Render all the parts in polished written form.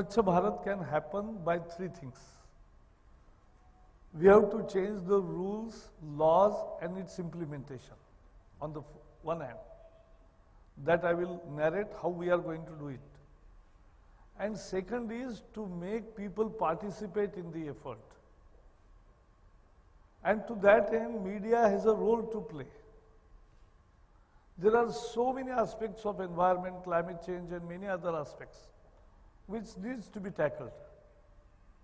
Swachh Bharat can happen by three things. We have to change the rules, laws, and its implementation on the one hand. That I will narrate how we are going to do it. And second is to make people participate in the effort. And to that end, media has a role to play. There are so many aspects of environment, climate change, and many other aspects which needs to be tackled.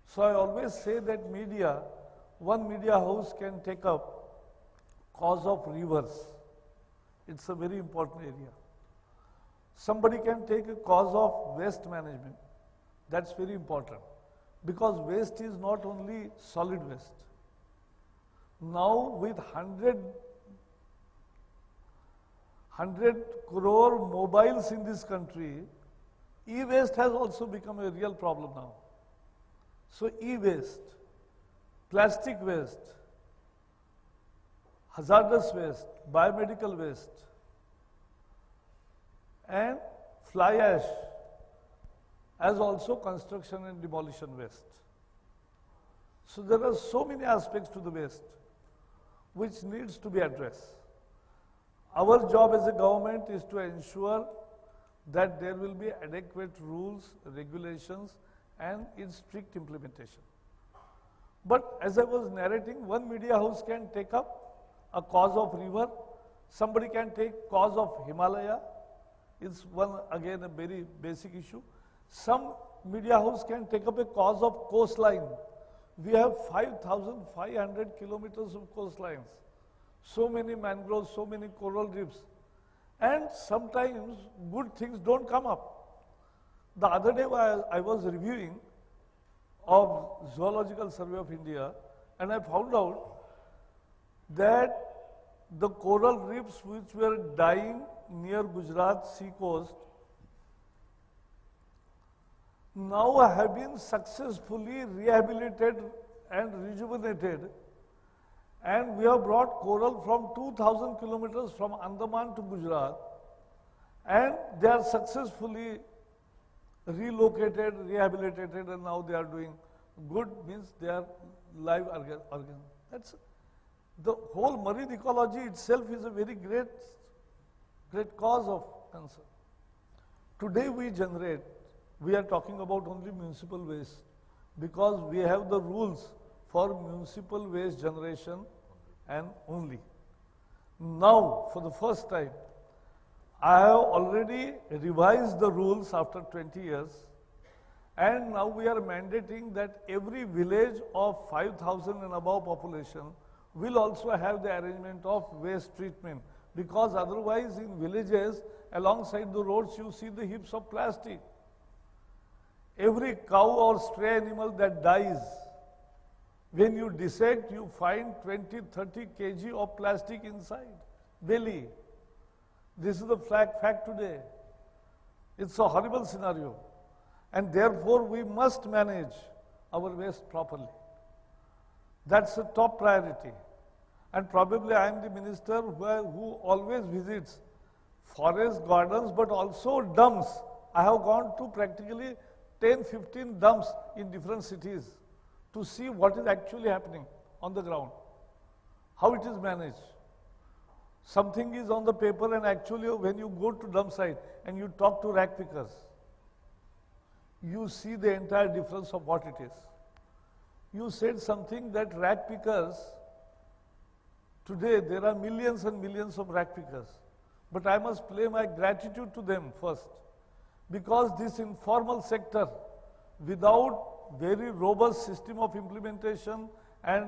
So I always say that media, one media house can take up cause of rivers. It's a very important area. Somebody can take a cause of waste management. That's very important because waste is not only solid waste. Now with 100 crore mobiles in this country, e-waste has also become a real problem now. So e-waste, plastic waste, hazardous waste, biomedical waste, and fly ash, as also construction and demolition waste. So there are so many aspects to the waste which needs to be addressed. Our job as a government is to ensure that there will be adequate rules, regulations, and its strict implementation. But as I was narrating, one media house can take up a cause of river, somebody can take cause of Himalaya. It's one, again, a very basic issue. Some media house can take up a cause of coastline. We have 5,500 kilometers of coastlines. So many mangroves, so many coral reefs. And sometimes good things don't come up. The other day I was reviewing of Zoological Survey of India and I found out that the coral reefs which were dying near Gujarat sea coast now have been successfully rehabilitated and rejuvenated, and we have brought coral from 2,000 kilometers from Andaman to Gujarat, and they are successfully relocated, rehabilitated, and now they are doing good, means they are live organisms. That's the whole marine ecology itself is a very great cause of concern. Today we are talking about only municipal waste because we have the rules for municipal waste generation and only. Now, for the first time, I have already revised the rules after 20 years, and now we are mandating that every village of 5,000 and above population will also have the arrangement of waste treatment, because otherwise in villages alongside the roads you see the heaps of plastic. Every cow or stray animal that dies, when you dissect, you find 20-30 kg of plastic inside, daily. This is the fact today. It's a horrible scenario. And therefore, we must manage our waste properly. That's a top priority. And probably I am the minister who always visits forest gardens, but also dumps. I have gone to practically 10-15 dumps in different cities to see what is actually happening on the ground, how it is managed. Something is on the paper, and actually when you go to dump site and you talk to rag pickers, you see the entire difference of what it is. You said something that rag pickers, today there are millions and millions of rag pickers, but I must pay my gratitude to them first, because this informal sector, without very robust system of implementation and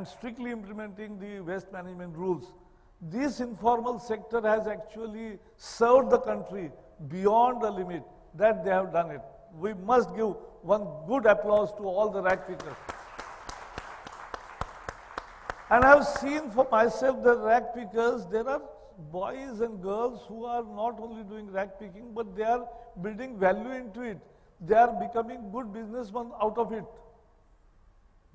strictly implementing the waste management rules, this informal sector has actually served the country beyond the limit that they have done it. We must give one good applause to all the rag pickers. And I have seen for myself the rag pickers, there are boys and girls who are not only doing rag picking, but they are building value into it. They are becoming good businessmen out of it.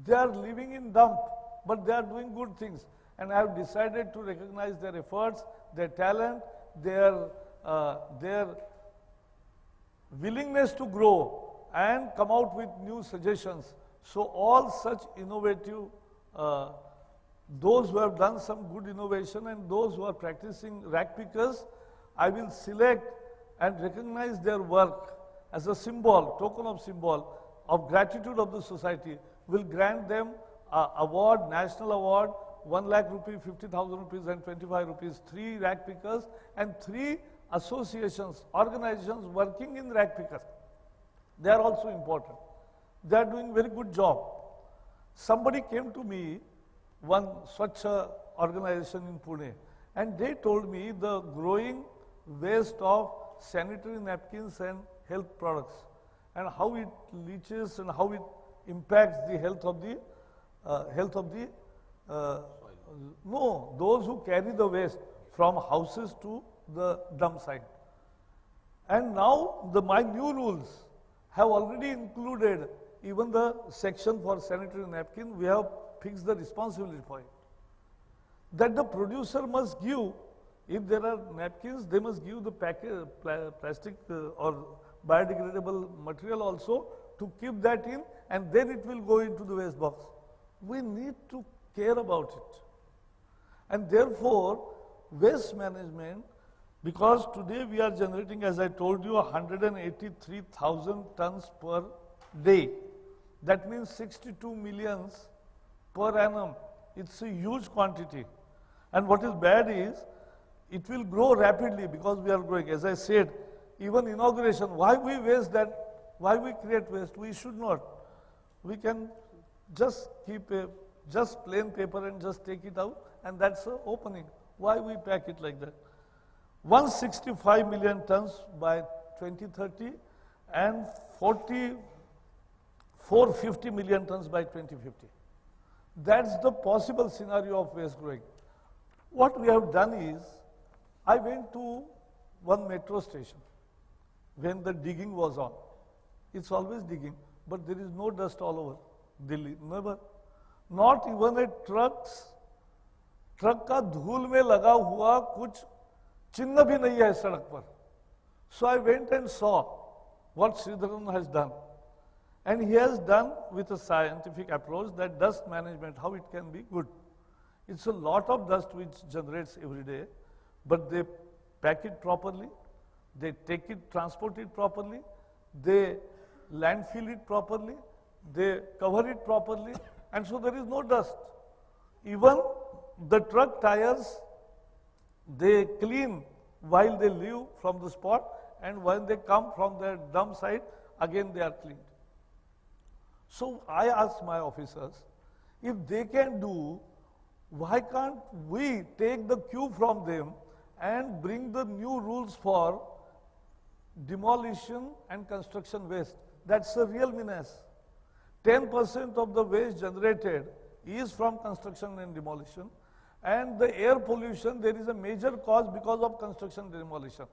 They are living in dump, but they are doing good things. And I have decided to recognize their efforts, their talent, their willingness to grow, and come out with new suggestions. So all such innovative, those who have done some good innovation and those who are practicing rag pickers, I will select and recognize their work as a symbol, token of symbol of gratitude of the society, will grant them award, national award, 1 lakh rupee, 50,000 rupees and 25 rupees, 3 rag pickers and 3 associations, organizations working in rag pickers. They are also important. They are doing very good job. Somebody came to me, one such organization in Pune, and they told me the growing waste of sanitary napkins and health products and how it leaches and how it impacts the health of the no, those who carry the waste from houses to the dump site. And now my new rules have already included even the section for sanitary napkin. We have fixed the responsibility for it. That the producer must give, if there are napkins, they must give the plastic or biodegradable material also to keep that in, and then it will go into the waste box. We need to care about it. And therefore, waste management, because today we are generating, as I told you, 183,000 tons per day. That means 62 millions per annum. It's a huge quantity. And what is bad is, it will grow rapidly because we are growing. As I said, even inauguration, why we waste that? Why we create waste? We should not. We can just keep just plain paper and just take it out, and that's the opening. Why we pack it like that? 165 million tons by 2030 and 450 million tons by 2050. That's the possible scenario of waste growing. What we have done is, I went to one metro station when the digging was on. It's always digging, but there is no dust all over Delhi, never. Not even a truck का धूल में लगा हुआ कुछ चिन्ह भी नहीं है सड़क पर. So I went and saw what Sridharan has done. And he has done with a scientific approach that dust management, how it can be good. It's a lot of dust which generates every day, but they pack it properly, they take it, transport it properly, they landfill it properly, they cover it properly, and so there is no dust. Even the truck tires, they clean while they leave from the spot, and when they come from their dump site, again they are cleaned. So I asked my officers, if they can do, why can't we take the cue from them and bring the new rules for demolition and construction waste? That's a real menace. 10% of the waste generated is from construction and demolition, and the air pollution, there is a major cause because of construction and demolition.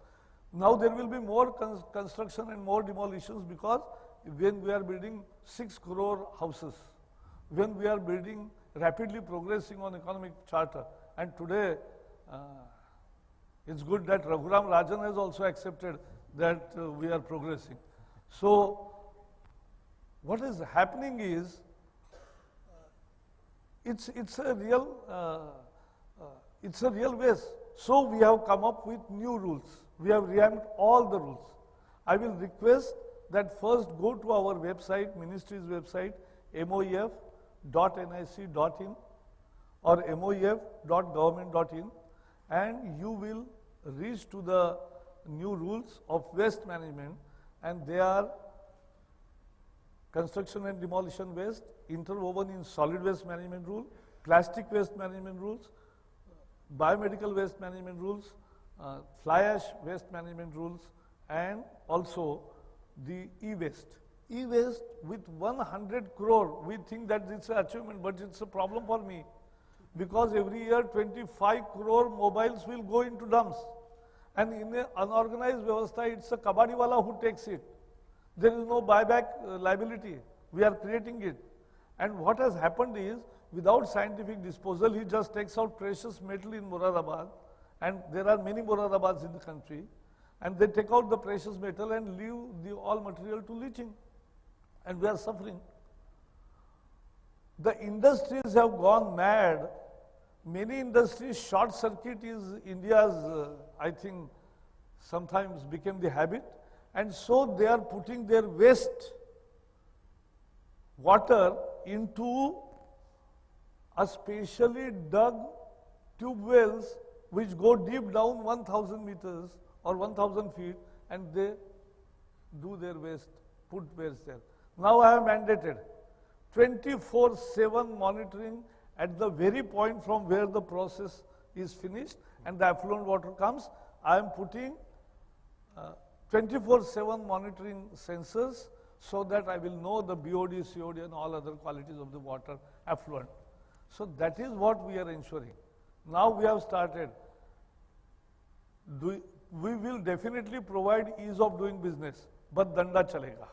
Now there will be more construction and more demolitions because when we are building 6 crore houses, when we are building, rapidly progressing on economic charter, and today it's good that Raghuram Rajan has also accepted that we are progressing. So what is happening is, it's a real waste. So we have come up with new rules. We have revamped all the rules. I will request that first go to our website, ministry's website, moef.nic.in or moef.government.in, and you will reach to the new rules of waste management, and they are construction and demolition waste, interwoven in solid waste management rule, plastic waste management rules, biomedical waste management rules, fly ash waste management rules, and also the e-waste. E-waste with 100 crore, we think that it's an achievement, but it's a problem for me. Because every year 25 crore mobiles will go into dumps. And in an unorganized vyavastha, it's a kabadiwala who takes it. There is no buyback liability. We are creating it. And what has happened is, without scientific disposal, he just takes out precious metal in Moradabad, and there are many Moradabads in the country, and they take out the precious metal and leave the all material to leaching. and we are suffering. The industries have gone mad. Many industries, short circuit is India's, I think, sometimes became the habit. And so they are putting their waste water into a specially dug tube wells which go deep down 1000 meters or 1000 feet, and they do their waste, put waste there. Now I have mandated 24/7 monitoring at the very point from where the process is finished and the affluent water comes. I am putting 24/7 monitoring sensors so that I will know the BOD, COD and all other qualities of the water affluent. So that is what we are ensuring. Now we have started. We will definitely provide ease of doing business, but danda chalega.